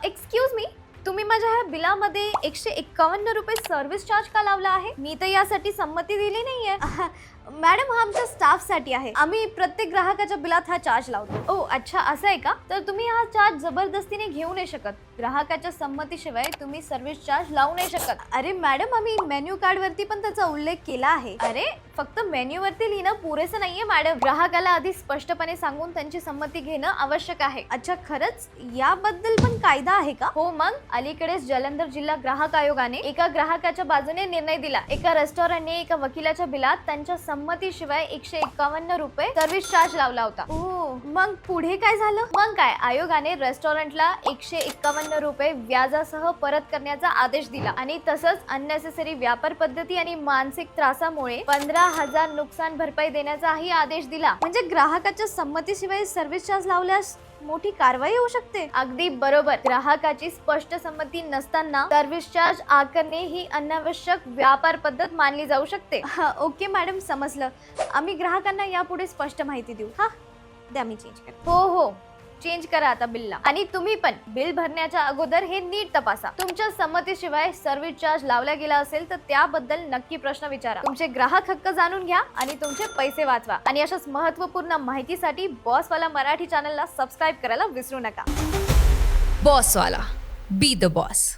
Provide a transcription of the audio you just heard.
Excuse me, तुम्ही माझ्या ह्या बिलामध्ये 151 रुपये सर्व्हिस चार्ज का लावला आहे? मी तर यासाठी संमती दिली नाहीये. मॅडम, हा आमच्या स्टाफसाठी आहे. आम्ही प्रत्येक ग्राहकाच्या बिलात हा चार्ज लावतो. ओ अच्छा, असं आहे का? तर तुम्ही हा चार्ज जबरदस्तीने घेऊ नाही शकत. ग्राहकाच्या संमतीशिवाय तुम्ही सर्व्हिस चार्ज लावू नाही शकत. अरे मॅडम, आम्ही मेन्यू कार्ड वरती पण त्याचा उल्लेख केला आहे. अरे फक्त मेन्यू वरती लिहिणं पुरेसं नाहीये मॅडम. ग्राहकाला आधी स्पष्टपणे सांगून त्यांची संमती घेणं आवश्यक आहे. अच्छा, खरंच याबद्दल पण कायदा आहे का? हो, मग अलीकडेच जालंधर जिल्हा ग्राहक आयोगाने एका ग्राहकाच्या बाजूने निर्णय दिला. एका रेस्टॉरंटने एका वकिलाच्या बिलात त्यांच्या संमतीशिवाय 151 रुपये सर्व्हिस चार्ज लावला होता. ओ, मग पुढे काय झालं? मग काय, आयोगाने रेस्टॉरंटला 151 रुपये व्याजासह परत करण्याचा आदेश दिला आणि तसंच अननेसेसरी व्यापार पद्धती आणि मानसिक त्रासामुळे 15,000 नुकसान भरपाई देण्याचाही आदेश दिला. म्हणजे ग्राहकाच्या संमतीशिवाय सर्व्हिस चार्ज लावल्यास मोठी कारवाई होऊ शकते. अगदी बरोबर. ग्राहकाची स्पष्ट संमती नसताना सर्व्हिस चार्ज आकारणे ही अनावश्यक व्यापार पद्धत मानली जाऊ शकते. ओके मॅडम, समजलं. आम्ही ग्राहकांना यापुढे स्पष्ट माहिती देऊ. हा द्या, मी चेंज करते. हो हो, चेंज करा आता बिलला. आणि तुम्ही पण बिल भरण्याच्या अगोदर हे नीट तपासा. तुमच्या संमतीशिवाय सर्व्हिस चार्ज लावला गेला असेल तर त्याबद्दल नक्की प्रश्न विचारा. तुमचे ग्राहक हक्क जाणून घ्या आणि तुमचे पैसे वाचवा. आणि अशाच महत्त्वपूर्ण माहितीसाठी बॉसवाला मराठी चॅनलला सबस्क्राईब करायला विसरू नका. बॉसवाला, बी द बॉस.